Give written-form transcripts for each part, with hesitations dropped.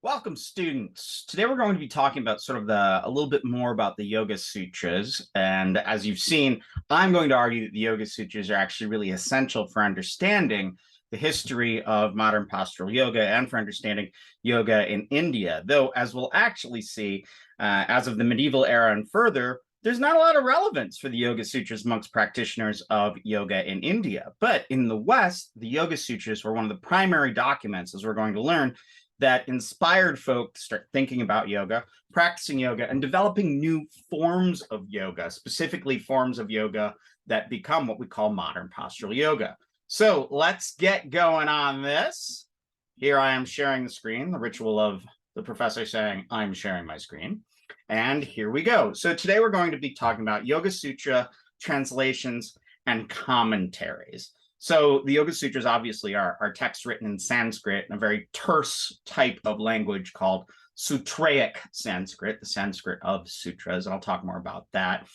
Welcome, students. Today we're going to be talking about a little bit more about the Yoga Sutras. And as you've seen, I'm going to argue that the Yoga Sutras are actually really essential for understanding the history of modern postural yoga and for understanding yoga in India. Though, as we'll actually see, as of the medieval era and further, there's not a lot of relevance for the Yoga Sutras amongst practitioners of yoga in India. But in the West, the Yoga Sutras were one of the primary documents, as we're going to learn, that inspired folk to start thinking about yoga, practicing yoga, and developing new forms of yoga, specifically forms of yoga that become what we call modern postural yoga. So let's get going on this. Here I am sharing the screen, the ritual of the professor saying, I'm sharing my screen. And here we go. So today we're going to be talking about Yoga Sutra translations and commentaries. So the Yoga Sutras obviously are texts written in Sanskrit, in a very terse type of language called Sutraic Sanskrit, the Sanskrit of sutras, and I'll talk more about that.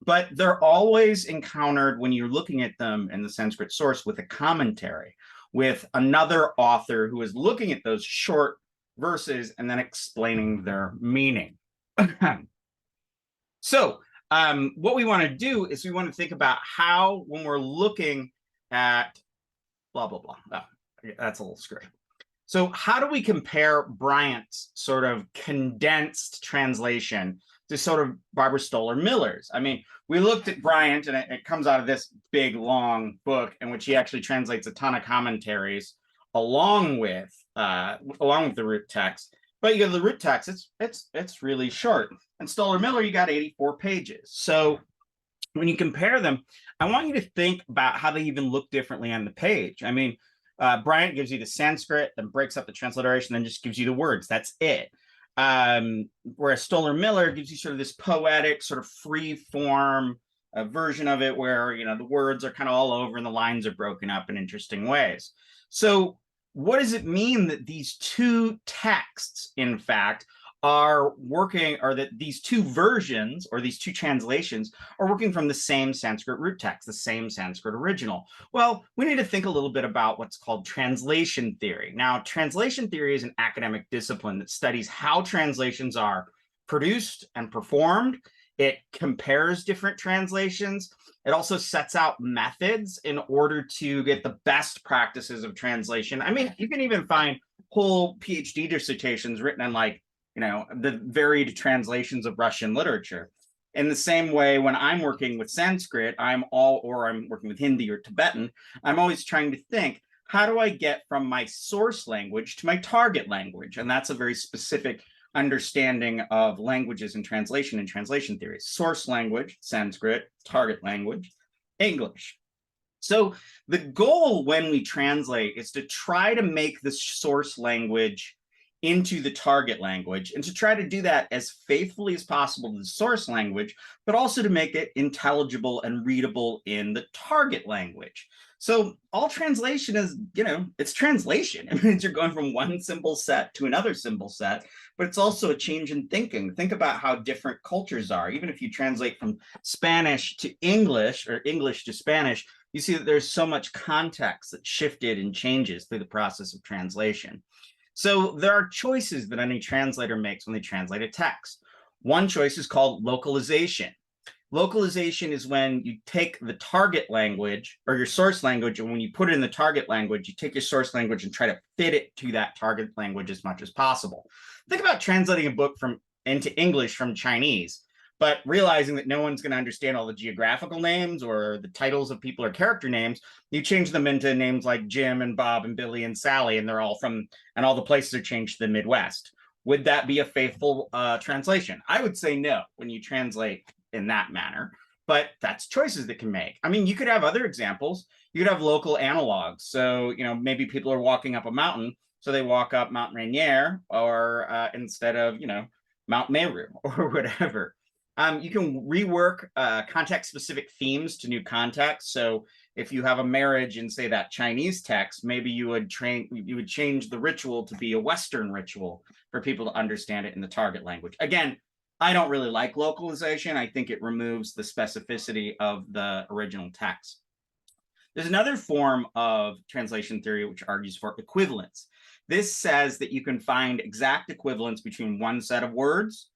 But they're always encountered when you're looking at them in the Sanskrit source with a commentary, with another author who is looking at those short verses and then explaining their meaning. So what we want to do is we want to think about how, when we're looking at blah, blah, blah. Oh, that's a little screwy. So how do we compare Bryant's sort of condensed translation to sort of Barbara Stoler Miller's? I mean, we looked at Bryant, and it comes out of this big, long book in which he actually translates a ton of commentaries along with the root text. But you go to the root text, it's really short. And Stoler Miller, you got 84 pages. So when you compare them, I want you to think about how they even look differently on the page. I mean, Bryant gives you the Sanskrit, then breaks up the transliteration, then just gives you the words. That's it. Whereas Stoler Miller gives you sort of this poetic, sort of free form version of it where, the words are kind of all over and the lines are broken up in interesting ways. So what does it mean that these two texts, in fact, are working, or that these two versions or these two translations are working from the same Sanskrit root text, the same Sanskrit original? Well, we need to think a little bit about what's called translation theory. Now, translation theory is an academic discipline that studies how translations are produced and performed. It compares different translations. It also sets out methods in order to get the best practices of translation. I mean, you can even find whole PhD dissertations written on the varied translations of Russian literature. In the same way, when I'm working with Sanskrit, or I'm working with Hindi or Tibetan, I'm always trying to think, how do I get from my source language to my target language? And that's a very specific understanding of languages and translation theory. Source language, Sanskrit; target language, English. So the goal when we translate is to try to make the source language into the target language, and to try to do that as faithfully as possible to the source language, but also to make it intelligible and readable in the target language. So all translation is, it's translation. It means you're going from one symbol set to another symbol set, but it's also a change in thinking. Think about how different cultures are. Even if you translate from Spanish to English or English to Spanish, you see that there's so much context that shifted and changes through the process of translation. So there are choices that any translator makes when they translate a text. One choice is called localization. Localization is when you take the target language or your source language, and when you put it in the target language, you take your source language and try to fit it to that target language as much as possible. Think about translating a book into English from Chinese, but realizing that no one's going to understand all the geographical names or the titles of people or character names. You change them into names like Jim and Bob and Billy and Sally, and all the places are changed to the Midwest. Would that be a faithful translation? I would say no when you translate in that manner, but that's choices that can make. I mean, you could have other examples. You could have local analogs. So, maybe people are walking up a mountain, so they walk up Mount Rainier or instead of, Mount Meru or whatever. You can rework context-specific themes to new contexts. So if you have a marriage in, say, that Chinese text, maybe you would change the ritual to be a Western ritual for people to understand it in the target language. Again, I don't really like localization. I think it removes the specificity of the original text. There's another form of translation theory which argues for equivalence. This says that you can find exact equivalence between one set of words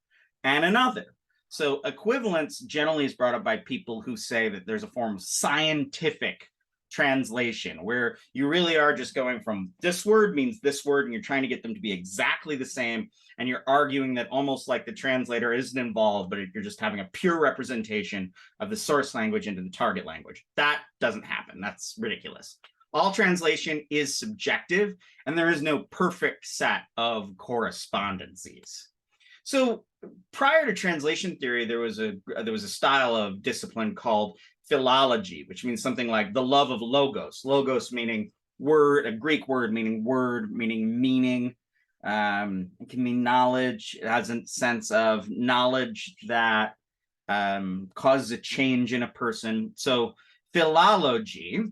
and another. So equivalence generally is brought up by people who say that there's a form of scientific translation where you really are just going from this word means this word and you're trying to get them to be exactly the same, and you're arguing that almost like the translator isn't involved, but you're just having a pure representation of the source language into the target language. That doesn't happen. That's ridiculous. All translation is subjective, and there is no perfect set of correspondencies. So prior to translation theory, there was a style of discipline called philology, which means something like the love of logos. Logos meaning word, a Greek word meaning meaning. It can mean knowledge. It has a sense of knowledge that causes a change in a person. So philology.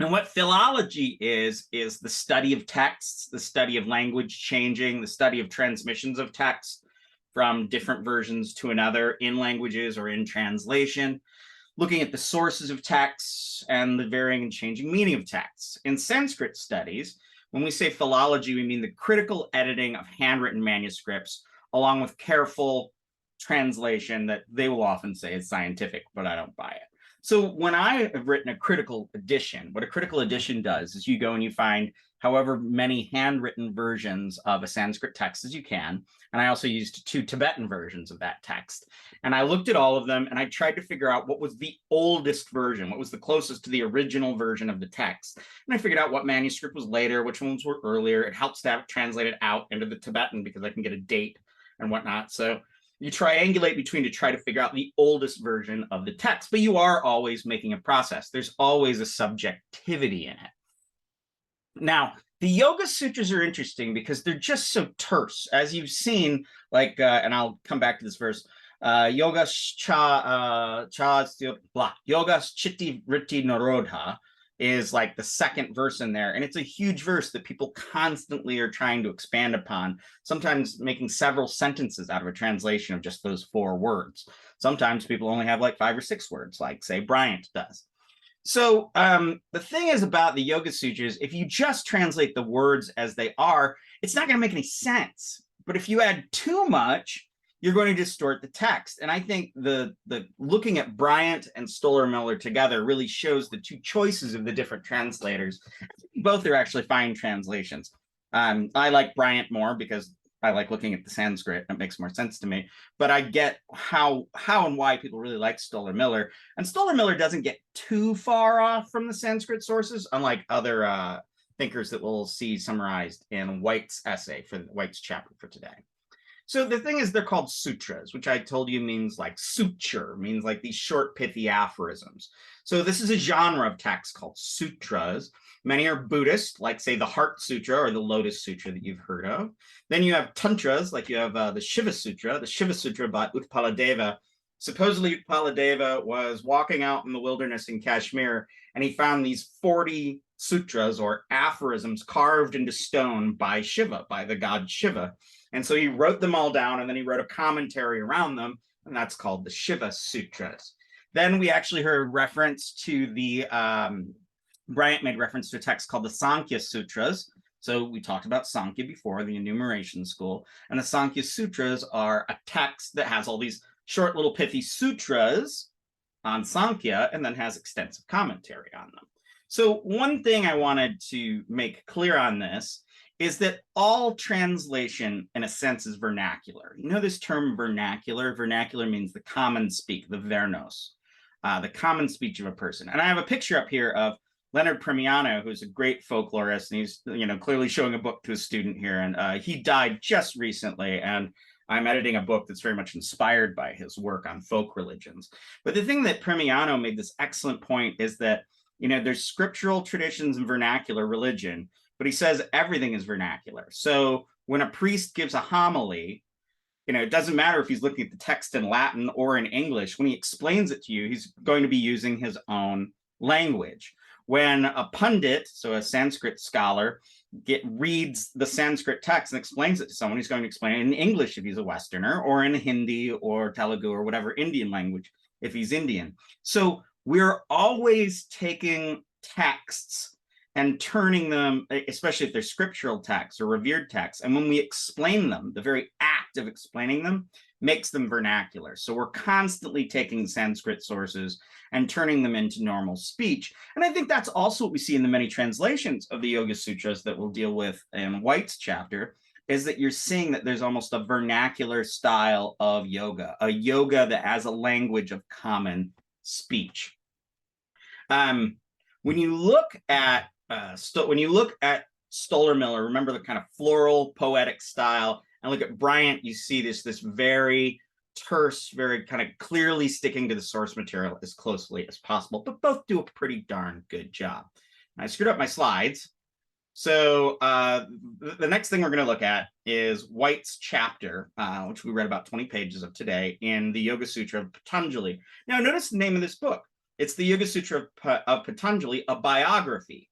And what philology is the study of texts, the study of language changing, the study of transmissions of text from different versions to another in languages or in translation, looking at the sources of texts and the varying and changing meaning of texts. In Sanskrit studies, when we say philology, we mean the critical editing of handwritten manuscripts, along with careful translation that they will often say is scientific, but I don't buy it. So when I have written a critical edition, what a critical edition does is you go and you find however many handwritten versions of a Sanskrit text as you can. And I also used 2 Tibetan versions of that text. And I looked at all of them and I tried to figure out what was the oldest version, what was the closest to the original version of the text. And I figured out what manuscript was later, which ones were earlier. It helps to have it translated out into the Tibetan because I can get a date and whatnot. So you triangulate between to try to figure out the oldest version of the text, but you are always making a process. There's always a subjectivity in it. Now, the Yoga Sutras are interesting because they're just so terse. As you've seen, like, and I'll come back to this verse, Yoga Chitti Vritti Narodha is like the second verse in there. And it's a huge verse that people constantly are trying to expand upon, sometimes making several sentences out of a translation of just those 4 words. Sometimes people only have like 5 or 6 words, like, say, Bryant does. So the thing is about the Yoga Sutras, if you just translate the words as they are, it's not going to make any sense. But if you add too much, you're going to distort the text. And I think the looking at Bryant and Stoller-Miller together really shows the 2 choices of the different translators. Both are actually fine translations. I like Bryant more because I like looking at the Sanskrit. It makes more sense to me. But I get how and why people really like Stoller-Miller. And Stoller-Miller doesn't get too far off from the Sanskrit sources, unlike other thinkers that we'll see summarized in White's essay, for White's chapter for today. So the thing is, they're called sutras, which I told you means like suture, means like these short, pithy aphorisms. So this is a genre of text called sutras. Many are Buddhist, like, say, the Heart Sutra or the Lotus Sutra that you've heard of. Then you have tantras, like you have the Shiva Sutra by Utpaladeva. Supposedly, Utpaladeva was walking out in the wilderness in Kashmir, and he found these 40 sutras or aphorisms carved into stone by Shiva, by the god Shiva. And so he wrote them all down, and then he wrote a commentary around them, and that's called the Shiva Sutras. Then we actually heard reference to the, Bryant made reference to a text called the Sankhya Sutras. So we talked about Sankhya before, the enumeration school. And the Sankhya Sutras are a text that has all these short little pithy sutras on Sankhya and then has extensive commentary on them. So one thing I wanted to make clear on this is that all translation, in a sense, is vernacular. You know this term vernacular? Vernacular means the common speak, the vernos, the common speech of a person. And I have a picture up here of Leonard Premiano, who's a great folklorist, and he's, you know, clearly showing a book to a student here. And he died just recently, and I'm editing a book that's very much inspired by his work on folk religions. But the thing that Premiano made this excellent point is that, you know, there's scriptural traditions and vernacular religion, but he says everything is vernacular. So when a priest gives a homily, you know, it doesn't matter if he's looking at the text in Latin or in English. When he explains it to you, he's going to be using his own language. When a pundit, so a Sanskrit scholar, reads the Sanskrit text and explains it to someone, he's going to explain it in English if he's a Westerner, or in Hindi or Telugu or whatever Indian language if he's Indian. So we're always taking texts and turning them, especially if they're scriptural texts or revered texts, and when we explain them, the very act of explaining them makes them vernacular. So we're constantly taking Sanskrit sources and turning them into normal speech. And I think that's also what we see in the many translations of the Yoga Sutras that we'll deal with in White's chapter, is that you're seeing that there's almost a vernacular style of yoga, a yoga that has a language of common speech. When you look at Stoller Miller, remember the kind of floral poetic style, and look at Bryant, you see this very terse, very kind of clearly sticking to the source material as closely as possible, but both do a pretty darn good job. I screwed up my slides. So the next thing we're going to look at is White's chapter, which we read about 20 pages of today in the Yoga Sutra of Patanjali. Now, notice the name of this book. It's the Yoga Sutra of Patanjali, a biography,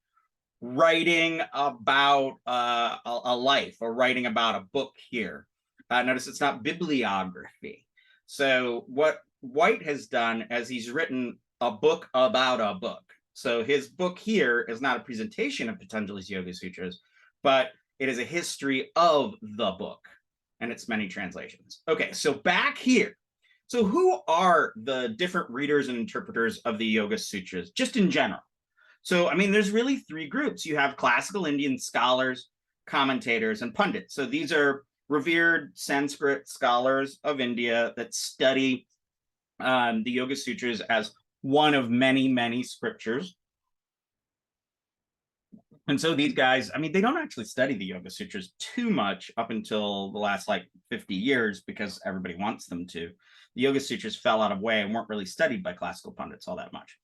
writing about a life, or writing about a book here. Notice it's not bibliography. So what White has done is he's written a book about a book. So his book here is not a presentation of Patanjali's Yoga Sutras, but it is a history of the book and its many translations. Okay, so back here. So who are the different readers and interpreters of the Yoga Sutras, just in general? So, I mean, there's really three groups. You have classical Indian scholars, commentators, and pundits. So these are revered Sanskrit scholars of India that study the Yoga Sutras as one of many, many scriptures. And so these guys, I mean, they don't actually study the Yoga Sutras too much up until the last 50 years because everybody wants them to. The Yoga Sutras fell out of way and weren't really studied by classical pundits all that much.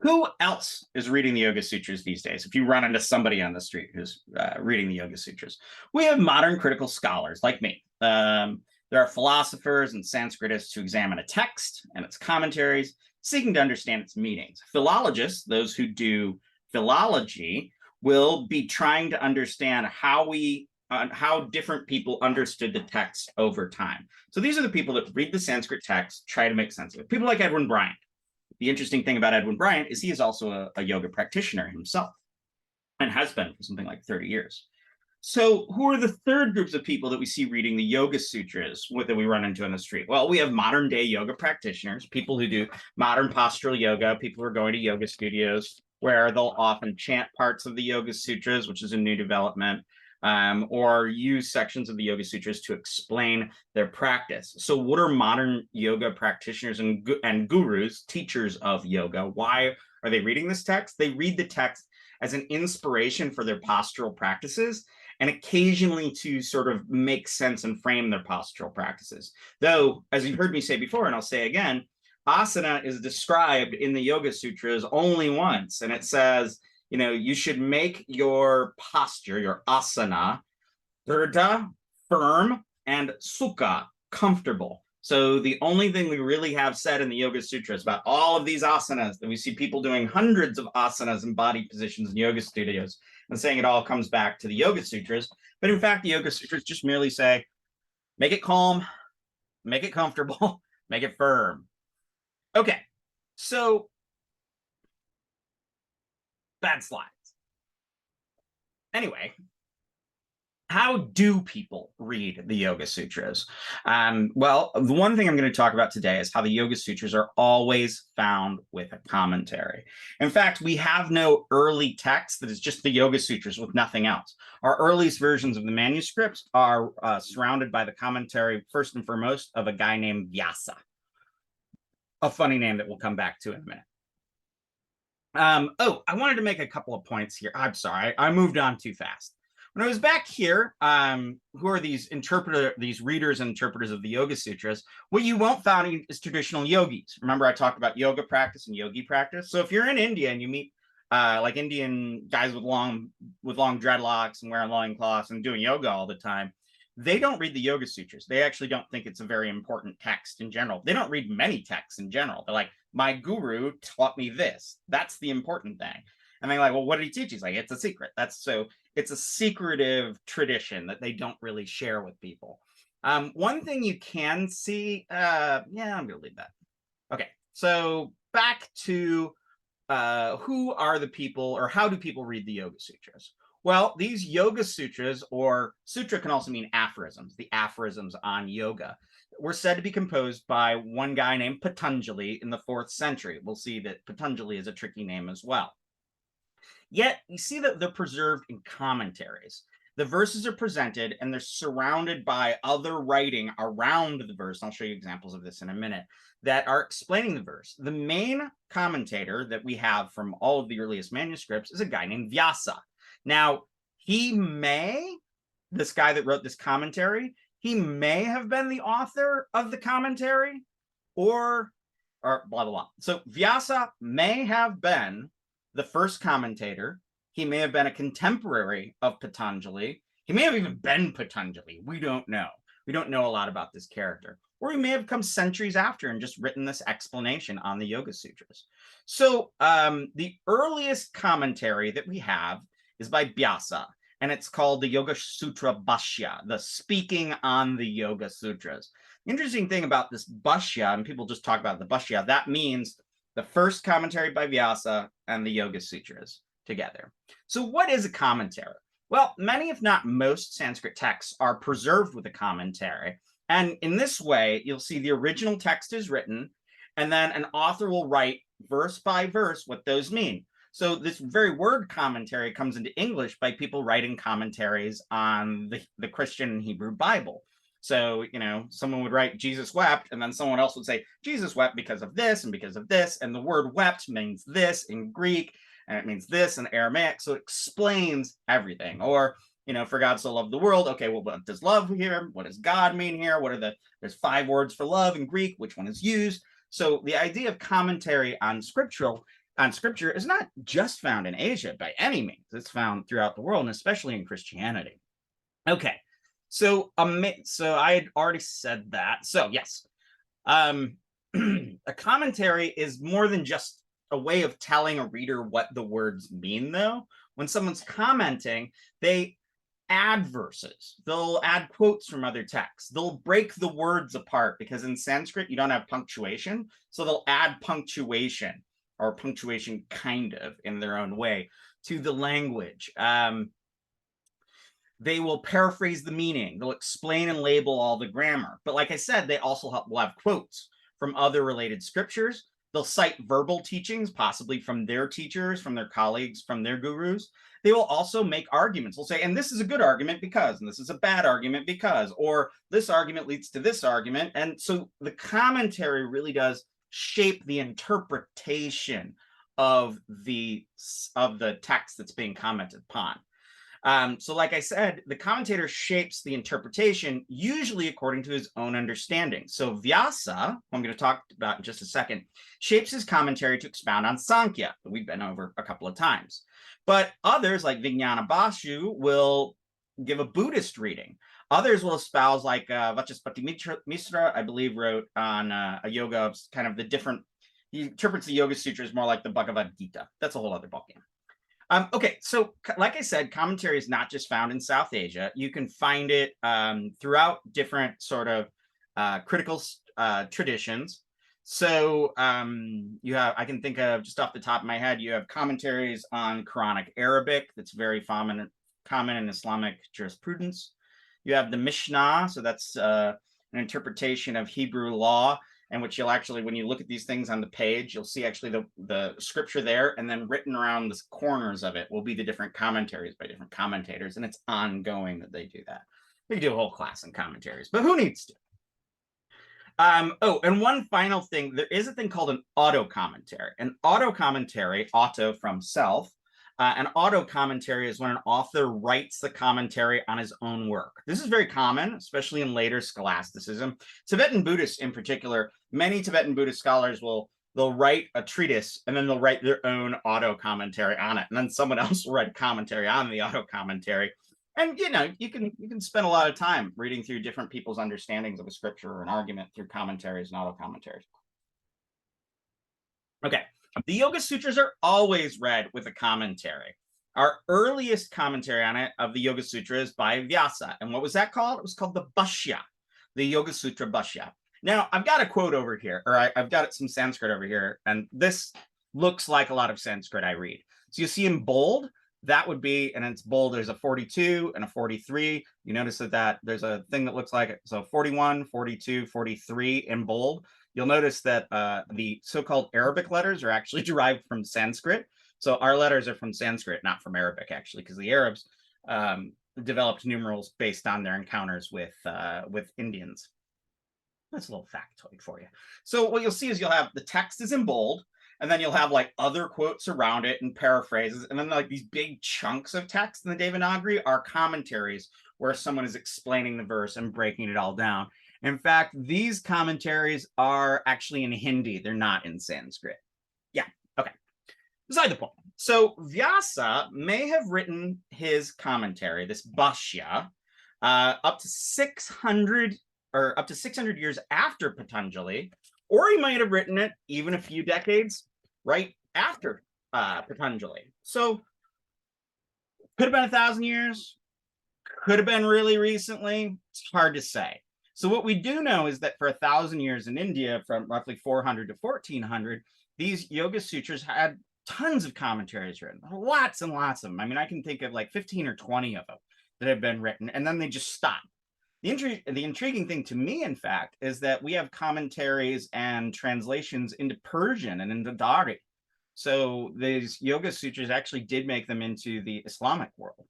Who else is reading the Yoga Sutras these days? If you run into somebody on the street who's reading the Yoga Sutras, we have modern critical scholars like me. There are philosophers and Sanskritists who examine a text and its commentaries, seeking to understand its meanings. Philologists, those who do philology, will be trying to understand how different people understood the text over time. So these are the people that read the Sanskrit text, try to make sense of it. People like Edwin Bryant. The interesting thing about Edwin Bryant is he is also a yoga practitioner himself and has been for something like 30 years. So who are the third groups of people that we see reading the Yoga Sutras that we run into on the street? Well, we have modern day yoga practitioners, people who do modern postural yoga, people who are going to yoga studios where they'll often chant parts of the Yoga Sutras, which is a new development, or use sections of the Yoga Sutras to explain their practice. So what are modern yoga practitioners and gurus, teachers of yoga? Why are they reading this text? They read the text as an inspiration for their postural practices and occasionally to sort of make sense and frame their postural practices. Though, as you've heard me say before, and I'll say again, asana is described in the Yoga Sutras only once, and it says, you should make your posture, your asana, dhrita, firm, and sukha, comfortable. So the only thing we really have said in the Yoga Sutras about all of these asanas, that we see people doing hundreds of asanas and body positions in yoga studios and saying it all comes back to the Yoga Sutras. But in fact, the Yoga Sutras just merely say, make it calm, make it comfortable, make it firm. Okay, so bad slides. Anyway, how do people read the Yoga Sutras? Well, the one thing I'm going to talk about today is how the Yoga Sutras are always found with a commentary. In fact, we have no early text that is just the Yoga Sutras with nothing else. Our earliest versions of the manuscripts are surrounded by the commentary, first and foremost, of a guy named Vyasa. A funny name that we'll come back to in a minute. I wanted to make a couple of points here. I'm sorry, I moved on too fast. When I was back here, who are these readers and interpreters of the Yoga Sutras? What you won't find is traditional yogis. Remember, I talked about yoga practice and yogi practice. So if you're in India and you meet like Indian guys with long dreadlocks and wearing loincloths and doing yoga all the time, they don't read the Yoga Sutras. They actually don't think it's a very important text in general. They don't read many texts in general. They're like, my guru taught me this. That's the important thing. And they're like, well, what did he teach? He's like, it's a secret. It's a secretive tradition that they don't really share with people. One thing you can see, I'm going to leave that. Okay, so back to who are the people, or how do people read the Yoga Sutras? Well, these Yoga Sutras, or sutra can also mean aphorisms, the aphorisms on yoga, were said to be composed by one guy named Patanjali in the 4th century. We'll see that Patanjali is a tricky name as well. Yet, you see that they're preserved in commentaries. The verses are presented and they're surrounded by other writing around the verse. I'll show you examples of this in a minute that are explaining the verse. The main commentator that we have from all of the earliest manuscripts is a guy named Vyasa. Now, this guy that wrote this commentary, he may have been the author of the commentary or blah, blah, blah. So Vyasa may have been the first commentator. He may have been a contemporary of Patanjali. He may have even been Patanjali. We don't know. We don't know a lot about this character. Or he may have come centuries after and just written this explanation on the Yoga Sutras. So the earliest commentary that we have is by Vyasa, and it's called the Yoga Sutra Bhashya, the speaking on the Yoga Sutras. The interesting thing about this Bhashya, and people just talk about the Bhashya, that means the first commentary by Vyasa and the Yoga Sutras together. So what is a commentary? Well, many, if not most, Sanskrit texts are preserved with a commentary. And in this way, you'll see the original text is written, and then an author will write verse by verse what those mean. So this very word commentary comes into English by people writing commentaries on the Christian and Hebrew Bible. So, someone would write Jesus wept, and then someone else would say Jesus wept because of this and because of this, and the word wept means this in Greek, and it means this in Aramaic, so it explains everything. Or, for God so loved the world, okay, well, what does love here? What does God mean here? There's 5 words for love in Greek, which one is used? So the idea of commentary on scripture is not just found in Asia by any means. It's found throughout the world, and especially in Christianity. Okay, so I had already said that. So yes, a commentary is more than just a way of telling a reader what the words mean, though. When someone's commenting, they add verses. They'll add quotes from other texts. They'll break the words apart, because in Sanskrit, you don't have punctuation. So they'll add punctuation, or punctuation kind of in their own way, to the language. They will paraphrase the meaning. They'll explain and label all the grammar. But like I said, they also will have quotes from other related scriptures. They'll cite verbal teachings, possibly from their teachers, from their colleagues, from their gurus. They will also make arguments. They'll say, and this is a good argument because, and this is a bad argument because, or this argument leads to this argument. And so the commentary really does shape the interpretation of the text that's being commented upon. So like I said, the commentator shapes the interpretation, usually according to his own understanding. So Vyasa, who I'm going to talk about in just a second, shapes his commentary to expound on Sankhya, that we've been over a couple of times. But others, like Vijnana Bashu, will give a Buddhist reading. Others will espouse, like Vachaspati Mishra, I believe, wrote on a yoga of kind of the different, he interprets the Yoga Sutras more like the Bhagavad Gita. That's a whole other ballgame. Okay, so like I said, commentary is not just found in South Asia. You can find it throughout different sort of critical traditions. So you have, I can think of just off the top of my head, you have commentaries on Quranic Arabic that's very common in Islamic jurisprudence. You have the Mishnah, so that's an interpretation of Hebrew law, and which you'll actually, when you look at these things on the page, you'll see actually the scripture there, and then written around the corners of it will be the different commentaries by different commentators, and it's ongoing that they do that. We could do a whole class on commentaries, but who needs to? Oh, and one final thing, there is a thing called an auto-commentary. An auto-commentary, auto from self, an auto-commentary is when an author writes the commentary on his own work. This is very common, especially in later scholasticism. Tibetan Buddhists in particular, many Tibetan Buddhist scholars they'll write a treatise and then they'll write their own auto-commentary on it. And then someone else will write a commentary on the auto-commentary. And, you can spend a lot of time reading through different people's understandings of a scripture or an argument through commentaries and auto-commentaries. Okay. The Yoga Sutras are always read with a commentary. Our earliest commentary on it of the Yoga Sutras by Vyasa. And what was that called? It was called the Bhashya, the Yoga Sutra Bhashya. Now, I've got a quote over here, or I've got some Sanskrit over here, and this looks like a lot of Sanskrit I read. So you see in bold, that would be, and it's bold, there's a 42 and a 43. You notice that there's a thing that looks like it. So 41, 42, 43 in bold. You'll notice that the so-called Arabic letters are actually derived from Sanskrit. So our letters are from Sanskrit, not from Arabic, actually, because the Arabs developed numerals based on their encounters with Indians. That's a little factoid for you. So what you'll see is you'll have the text is in bold, and then you'll have like other quotes around it and paraphrases, and then like these big chunks of text in the Devanagari are commentaries where someone is explaining the verse and breaking it all down. In fact, these commentaries are actually in Hindi. They're not in Sanskrit. Yeah, okay. Beside the point. So Vyasa may have written his commentary, this Bhashya, up to 600 years after Patanjali, or he might have written it even a few decades right after Patanjali. So could have been 1,000 years, could have been really recently. It's hard to say. So what we do know is that for 1,000 years in India, from roughly 400 to 1400, these Yoga Sutras had tons of commentaries written, lots and lots of them. I mean, I can think of like 15 or 20 of them that have been written, and then they just stop. The intriguing thing to me, in fact, is that we have commentaries and translations into Persian and into Dari. So these Yoga Sutras actually did make them into the Islamic world.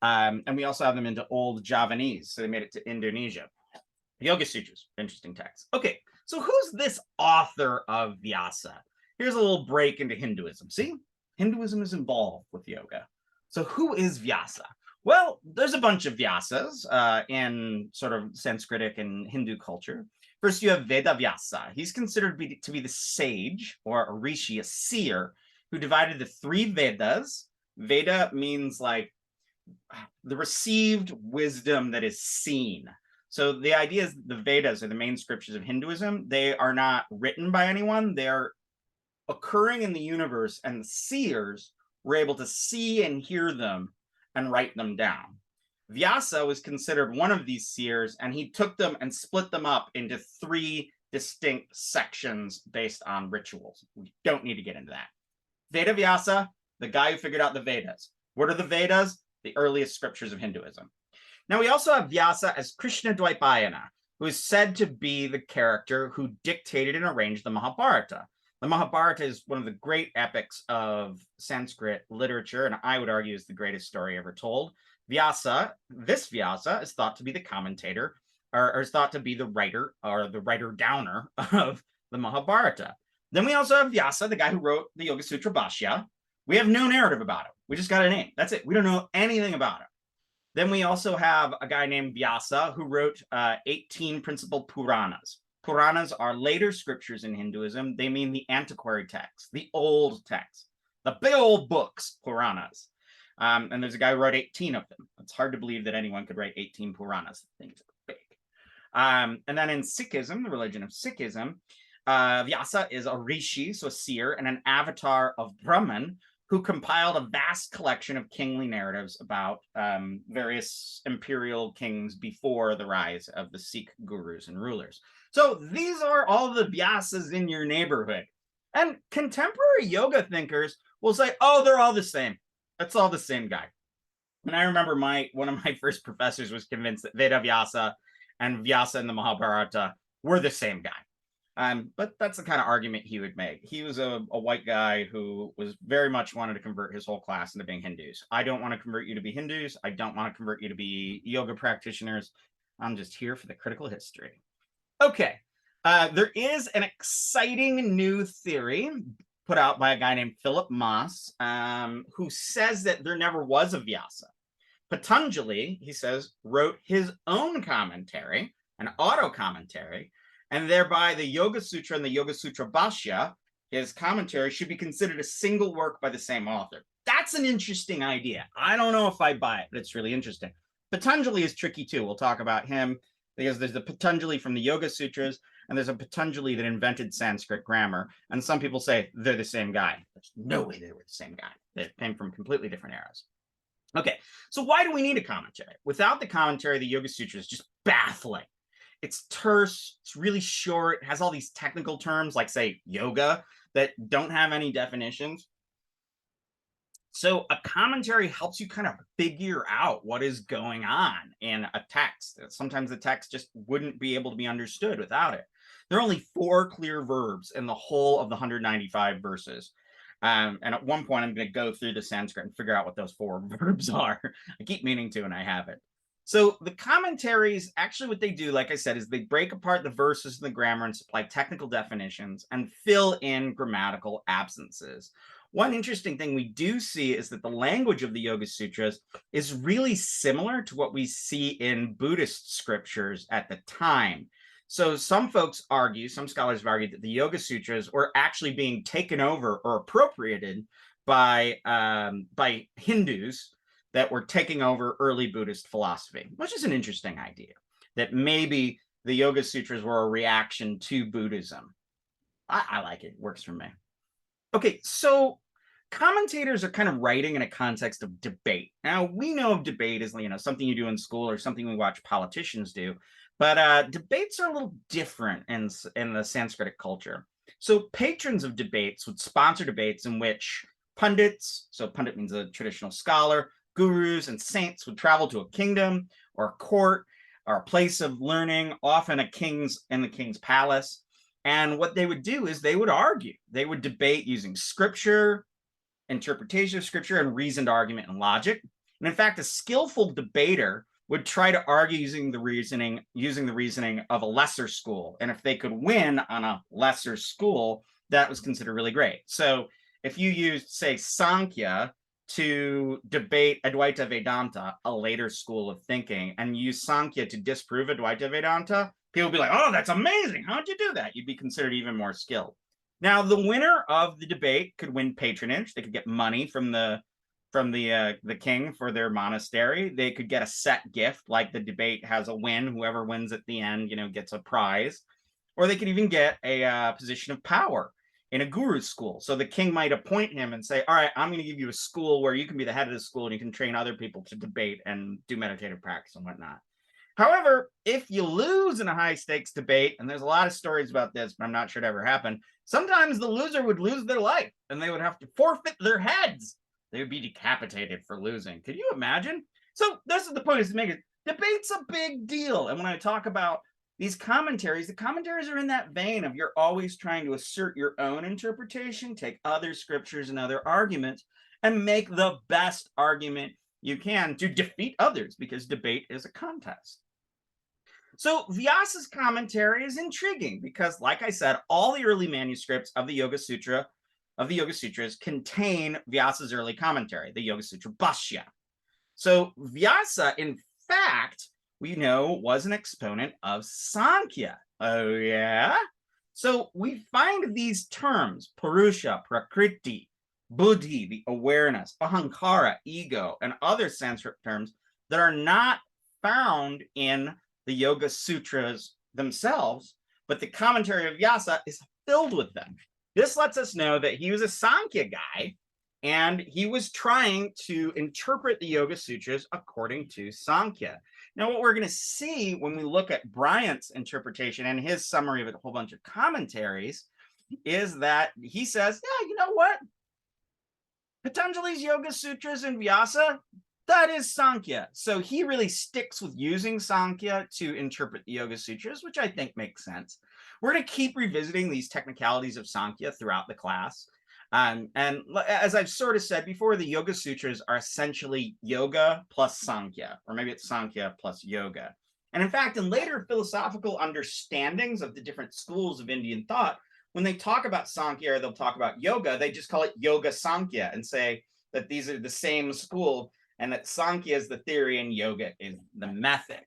And we also have them into Old Javanese. So they made it to Indonesia. Yoga Sutras, interesting text. Okay, so who's this author of Vyasa? Here's a little break into Hinduism. See, Hinduism is involved with yoga. So who is Vyasa? Well, there's a bunch of Vyasas in sort of Sanskritic and Hindu culture. First, you have Veda Vyasa. He's considered to be the sage or a rishi, a seer, who divided the 3 Vedas. Veda means like the received wisdom that is seen. So the idea is the Vedas are the main scriptures of Hinduism. They are not written by anyone. They are occurring in the universe, and the seers were able to see and hear them and write them down. Vyasa was considered one of these seers, and he took them and split them up into 3 distinct sections based on rituals. We don't need to get into that. Veda Vyasa, the guy who figured out the Vedas. What are the Vedas? The earliest scriptures of Hinduism. Now, we also have Vyasa as Krishna Dvaipayana, who is said to be the character who dictated and arranged the Mahabharata. The Mahabharata is one of the great epics of Sanskrit literature, and I would argue is the greatest story ever told. Vyasa, this Vyasa, is thought to be the commentator, or is thought to be the writer, or the writer-downer of the Mahabharata. Then we also have Vyasa, the guy who wrote the Yoga Sutra Bhashya. We have no narrative about him. We just got a name. That's it. We don't know anything about him. Then we also have a guy named Vyasa who wrote 18 principal Puranas. Puranas are later scriptures in Hinduism. They mean the antiquary text, the old text, the big old books, Puranas. And there's a guy who wrote 18 of them. It's hard to believe that anyone could write 18 Puranas. Things are big. And then in Sikhism, the religion of Sikhism, Vyasa is a rishi, so a seer, and an avatar of Brahman, who compiled a vast collection of kingly narratives about various imperial kings before the rise of the Sikh gurus and rulers. So these are all the Vyasas in your neighborhood. And contemporary yoga thinkers will say, oh, they're all the same. That's all the same guy. And I remember one of my first professors was convinced that Veda Vyasa and Vyasa in the Mahabharata were the same guy. But that's the kind of argument he would make. He was a white guy who was very much wanted to convert his whole class into being Hindus. I don't want to convert you to be Hindus. I don't want to convert you to be yoga practitioners. I'm just here for the critical history. Okay, there is an exciting new theory put out by a guy named Philip Moss, who says that there never was a Vyasa. Patanjali, he says, wrote his own commentary, an auto-commentary, and thereby the Yoga Sutra and the Yoga Sutra Bhashya, his commentary, should be considered a single work by the same author. That's an interesting idea. I don't know if I buy it, but it's really interesting. Patanjali is tricky too. We'll talk about him because there's the Patanjali from the Yoga Sutras, and there's a Patanjali that invented Sanskrit grammar. And some people say they're the same guy. There's no way they were the same guy. They came from completely different eras. Okay, so why do we need a commentary? Without the commentary, the Yoga Sutra is just baffling. It's terse, it's really short, it has all these technical terms like, say, yoga, that don't have any definitions. So a commentary helps you kind of figure out what is going on in a text. Sometimes the text just wouldn't be able to be understood without it. There are only 4 clear verbs in the whole of the 195 verses. And at one point, I'm going to go through the Sanskrit and figure out what those 4 verbs are. I keep meaning to, and I haven't. So the commentaries, actually what they do, like I said, is they break apart the verses and the grammar and supply technical definitions and fill in grammatical absences. One interesting thing we do see is that the language of the Yoga Sutras is really similar to what we see in Buddhist scriptures at the time. So some folks argue, some scholars have argued that the Yoga Sutras were actually being taken over or appropriated by Hindus that were taking over early Buddhist philosophy, which is an interesting idea, that maybe the Yoga Sutras were a reaction to Buddhism. I like it. Works for me. Okay, so commentators are kind of writing in a context of debate. Now, we know of debate as, something you do in school or something we watch politicians do, but debates are a little different in the Sanskritic culture. So patrons of debates would sponsor debates in which pundits, so pundit means a traditional scholar, gurus and saints would travel to a kingdom or a court or a place of learning, often in the king's palace. And what they would do is they would argue. They would debate using scripture, interpretation of scripture, and reasoned argument and logic. And in fact, a skillful debater would try to argue using the reasoning of a lesser school. And if they could win on a lesser school, that was considered really great. So if you used, say, Sankhya to debate Advaita Vedanta, a later school of thinking, and use Sankhya to disprove Advaita Vedanta, people would be like, oh, that's amazing. How'd you do that? You'd be considered even more skilled. Now, the winner of the debate could win patronage. They could get money from the king for their monastery. They could get a set gift, like the debate has a win. Whoever wins at the end, gets a prize. Or they could even get a position of power in a guru school. So the king might appoint him and say, all right, I'm going to give you a school where you can be the head of the school and you can train other people to debate and do meditative practice and whatnot. However, if you lose in a high stakes debate, and there's a lot of stories about this, but I'm not sure it ever happened, sometimes the loser would lose their life and they would have to forfeit their heads. They would be decapitated for losing. Could you imagine? So this is the point, is to make it, debate's a big deal. And when I talk about these commentaries, the commentaries are in that vein of you're always trying to assert your own interpretation, take other scriptures and other arguments, and make the best argument you can to defeat others, because debate is a contest. So Vyasa's commentary is intriguing because, like I said, all the early manuscripts of the Yoga Sutras contain Vyasa's early commentary, the Yoga Sutra Bhashya. So Vyasa, in fact, we know was an exponent of Sankhya. Oh, yeah? So we find these terms, Purusha, Prakriti, Buddhi, the awareness, Ahankara, ego, and other Sanskrit terms that are not found in the Yoga Sutras themselves, but the commentary of Vyasa is filled with them. This lets us know that he was a Sankhya guy, and he was trying to interpret the Yoga Sutras according to Sankhya. Now, what we're going to see when we look at Bryant's interpretation and his summary of a whole bunch of commentaries is that he says, yeah, you know what? Patanjali's Yoga Sutras and Vyasa, that is Sankhya. So he really sticks with using Sankhya to interpret the Yoga Sutras, which I think makes sense. We're going to keep revisiting these technicalities of Sankhya throughout the class. And as I've sort of said before, the Yoga Sutras are essentially yoga plus Sankhya, or maybe it's Sankhya plus yoga. And in fact, in later philosophical understandings of the different schools of Indian thought, when they talk about Sankhya or they'll talk about yoga, they just call it Yoga Sankhya and say that these are the same school, and that Sankhya is the theory and yoga is the method.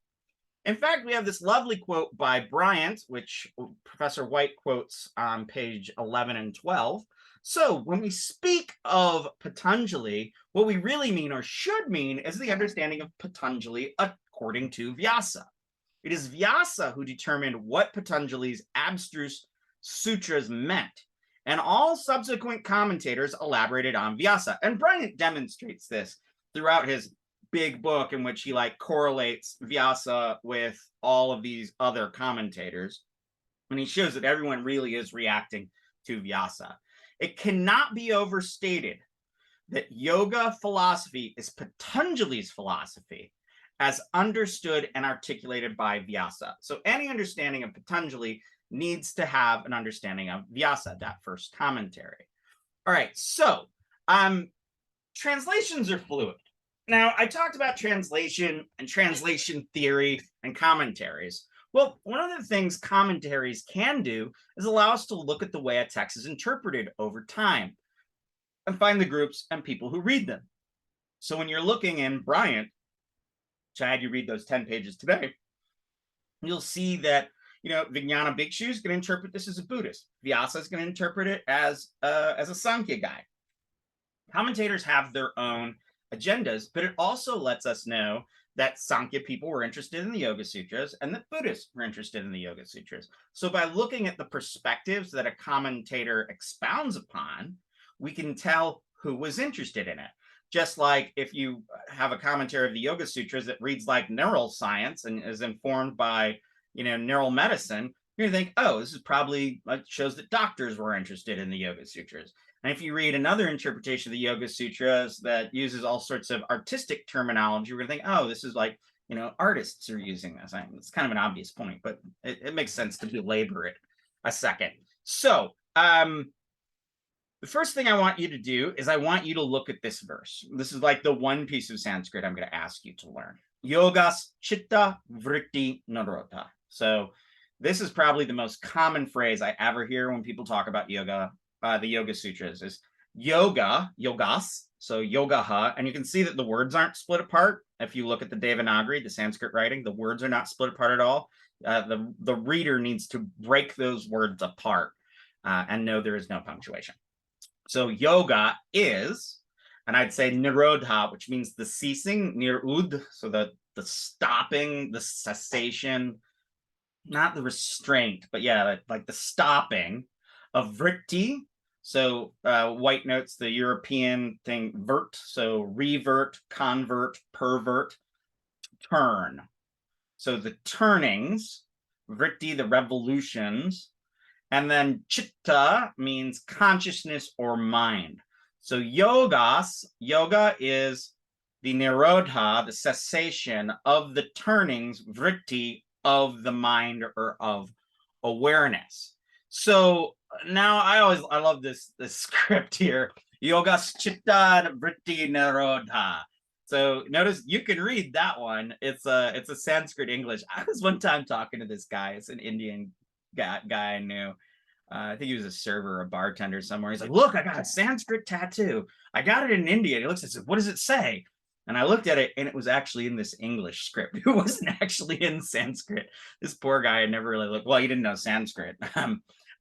In fact, we have this lovely quote by Bryant, which Professor White quotes on page 11 and 12. So when we speak of Patanjali, what we really mean or should mean is the understanding of Patanjali according to Vyasa. It is Vyasa who determined what Patanjali's abstruse sutras meant, and all subsequent commentators elaborated on Vyasa. And Bryant demonstrates this throughout his big book, in which he correlates Vyasa with all of these other commentators, and he shows that everyone really is reacting to Vyasa. It cannot be overstated that yoga philosophy is Patanjali's philosophy as understood and articulated by Vyasa. So any understanding of Patanjali needs to have an understanding of Vyasa, that first commentary. All right, so translations are fluid. Now, I talked about translation and translation theory and commentaries. Well, one of the things commentaries can do is allow us to look at the way a text is interpreted over time and find the groups and people who read them. So when you're looking in Bryant, which I had you read those 10 pages today, you'll see that, Vijnana Bhikshu is going to interpret this as a Buddhist. Vyasa is going to interpret it as a Sankhya guy. Commentators have their own agendas, but it also lets us know that Sankhya people were interested in the Yoga Sutras and that Buddhists were interested in the Yoga Sutras. So by looking at the perspectives that a commentator expounds upon, we can tell who was interested in it. Just like if you have a commentary of the Yoga Sutras that reads like neuroscience and is informed by, neural medicine, you're going to think, oh, this is probably shows that doctors were interested in the Yoga Sutras. And if you read another interpretation of the Yoga Sutras that uses all sorts of artistic terminology, you're going to think, oh, this is like, artists are using this. It's kind of an obvious point, but it makes sense to belabor it a second. So the first thing I want you to do is I want you to look at this verse. This is like the one piece of Sanskrit I'm going to ask you to learn. Yogas chitta vritti nirodha. So this is probably the most common phrase I ever hear when people talk about yoga. The Yoga Sutras is yoga, yogas, so yogaha, and you can see that the words aren't split apart. If you look at the Devanagari, the Sanskrit writing, the words are not split apart at all. The reader needs to break those words apart and know there is no punctuation. So yoga is, and I'd say nirodha, which means the ceasing, nirud, so the stopping, the cessation, not the restraint, but yeah, like the stopping of vritti. So White notes the European thing, vert, so revert, convert, pervert, turn. So the turnings, vritti, the revolutions, and then chitta means consciousness or mind. So yoga is the nirodha, the cessation of the turnings, vritti, of the mind or of awareness. So now I love this script here. Yogas chitta vritti nirodha. So notice you can read that one. It's a Sanskrit English. I was one time talking to this guy. It's an Indian guy I knew. I think he was a server or a bartender somewhere. He's like, look, I got a Sanskrit tattoo. I got it in India. And he looks at it, what does it say? And I looked at it and it was actually in this English script. It wasn't actually in Sanskrit. This poor guy had never really looked. Well, he didn't know Sanskrit.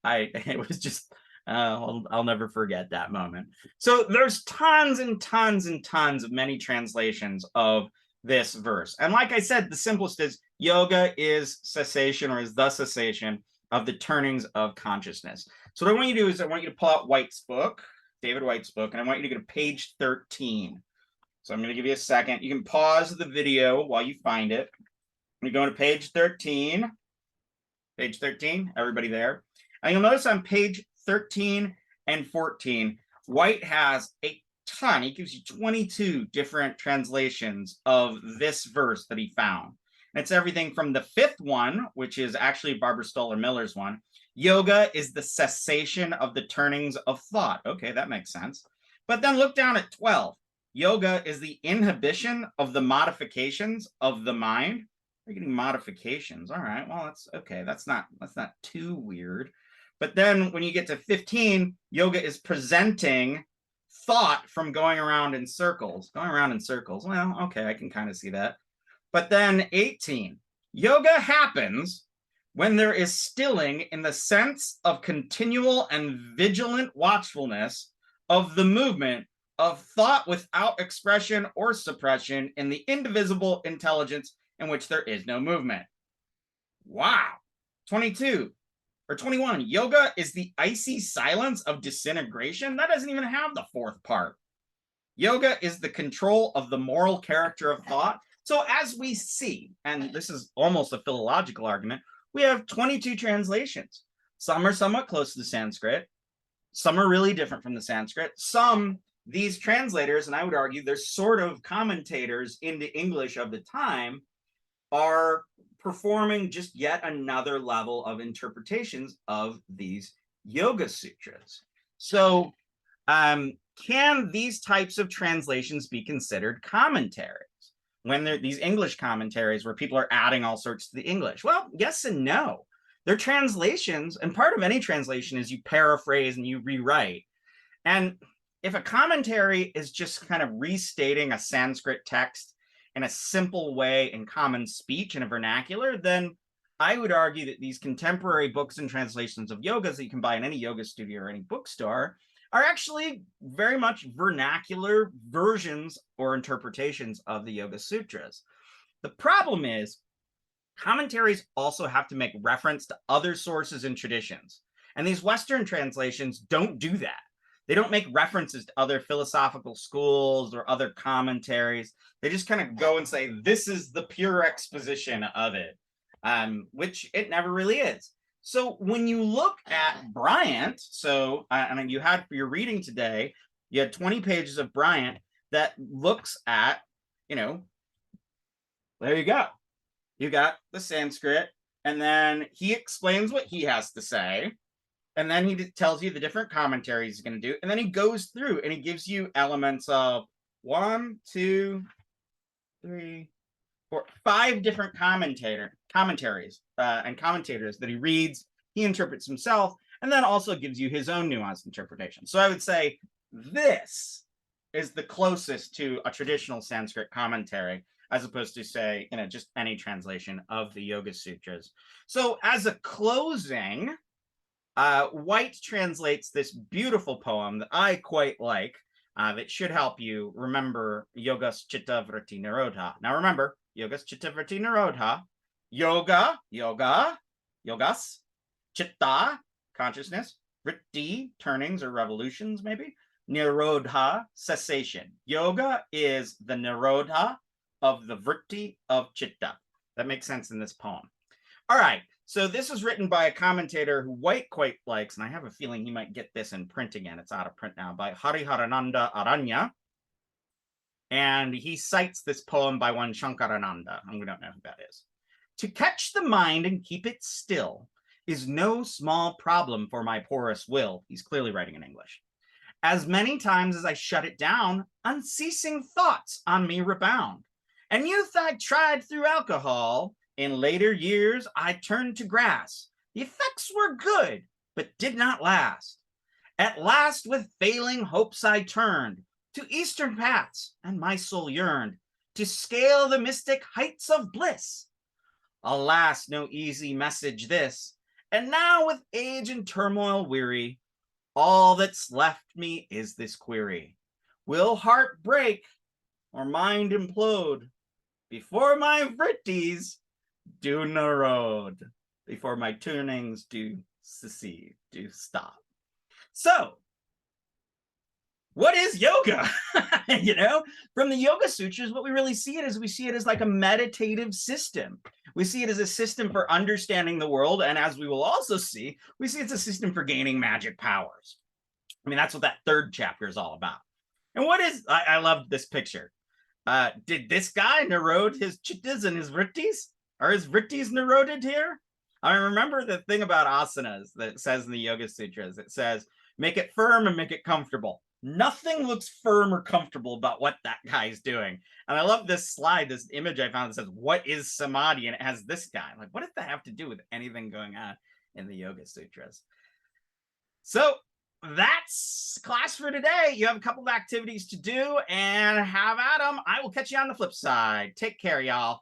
It was just, I'll never forget that moment. So there's tons and tons and tons of many translations of this verse. And like I said, the simplest is yoga is cessation or is the cessation of the turnings of consciousness. So what I want you to do is I want you to pull out White's book, David White's book, and I want you to go to page 13. So I'm going to give you a second. You can pause the video while you find it. We go to page 13. Page 13, everybody there? And you'll notice on page 13 and 14, White has a ton. He gives you 22 different translations of this verse that he found. And it's everything from the fifth one, which is actually Barbara Stoller Miller's one. Yoga is the cessation of the turnings of thought. Okay, that makes sense. But then look down at 12. Yoga is the inhibition of the modifications of the mind. You're getting modifications. All right, well, that's okay. That's not too weird. But then when you get to 15, yoga is presenting thought from going around in circles. Going around in circles. Well, okay, I can kind of see that. But then 18, yoga happens when there is stilling in the sense of continual and vigilant watchfulness of the movement of thought without expression or suppression in the indivisible intelligence in which there is no movement. Wow. 22 or 21, yoga is the icy silence of disintegration. That doesn't even have the fourth part. Yoga is the control of the moral character of thought. So as we see, and this is almost a philological argument, we have 22 translations. Some are somewhat close to the Sanskrit. Some are really different from the Sanskrit. Some, these translators, and I would argue they're sort of commentators into English of the time, are performing just yet another level of interpretations of these Yoga Sutras. So, can these types of translations be considered commentaries? When they're these English commentaries where people are adding all sorts to the English? Well, yes and no. They're translations, and part of any translation is you paraphrase and you rewrite. And if a commentary is just kind of restating a Sanskrit text in a simple way in common speech in a vernacular, then I would argue that these contemporary books and translations of yogas that you can buy in any yoga studio or any bookstore are actually very much vernacular versions or interpretations of the Yoga Sutras. The problem is commentaries also have to make reference to other sources and traditions. And these Western translations don't do that. They don't make references to other philosophical schools or other commentaries. They just kind of go and say, this is the pure exposition of it, which it never really is. So when you look at Bryant, and you had for your reading today, you had 20 pages of Bryant that looks at, there you go. You got the Sanskrit, and then he explains what he has to say, and then he tells you the different commentaries he's going to do, and then he goes through and he gives you elements of 1, 2, 3, 4, 5 different commentaries and commentators that he reads, he interprets himself, and then also gives you his own nuanced interpretation. So I would say this is the closest to a traditional Sanskrit commentary, as opposed to, say, just any translation of the Yoga Sutras. So as a closing, White translates this beautiful poem that I quite like, that should help you remember Yogas Chitta Vritti Nirodha. Now remember, Yogas Chitta Vritti Nirodha, yogas, chitta, consciousness, vritti, turnings or revolutions maybe, nirodha, cessation. Yoga is the nirodha of the vritti of chitta. That makes sense in this poem. All right, so this is written by a commentator who White quite likes, and I have a feeling he might get this in print again. It's out of print now, by Hariharananda Aranya. And he cites this poem by one Shankarananda, and we don't know who that is. To catch the mind and keep it still is no small problem for my porous will. He's clearly writing in English. As many times as I shut it down, unceasing thoughts on me rebound. And youth I tried through alcohol. In later years, I turned to grass. The effects were good, but did not last. At last, with failing hopes, I turned to eastern paths, and my soul yearned to scale the mystic heights of bliss. Alas, no easy message this, and now with age and turmoil weary, all that's left me is this query. Will heart break or mind implode before my vrittis do narode, before my turnings do secede, do stop? So, what is yoga? From the Yoga Sutras, what we really see it as like a meditative system. We see it as a system for understanding the world, and as we will also see, we see it's a system for gaining magic powers. I mean, that's what that 3rd chapter is all about. And I love this picture. Did this guy narrode his chittas and his vrittis? Are his vrittis naroded here? I remember the thing about asanas that it says in the Yoga Sutras. It says, make it firm and make it comfortable. Nothing looks firm or comfortable about what that guy is doing. And I love this slide, this image I found that says, what is samadhi? And it has this guy. I'm like, what does that have to do with anything going on in the Yoga Sutras? So that's class for today. You have a couple of activities to do and have at them. I will catch you on the flip side. Take care, y'all.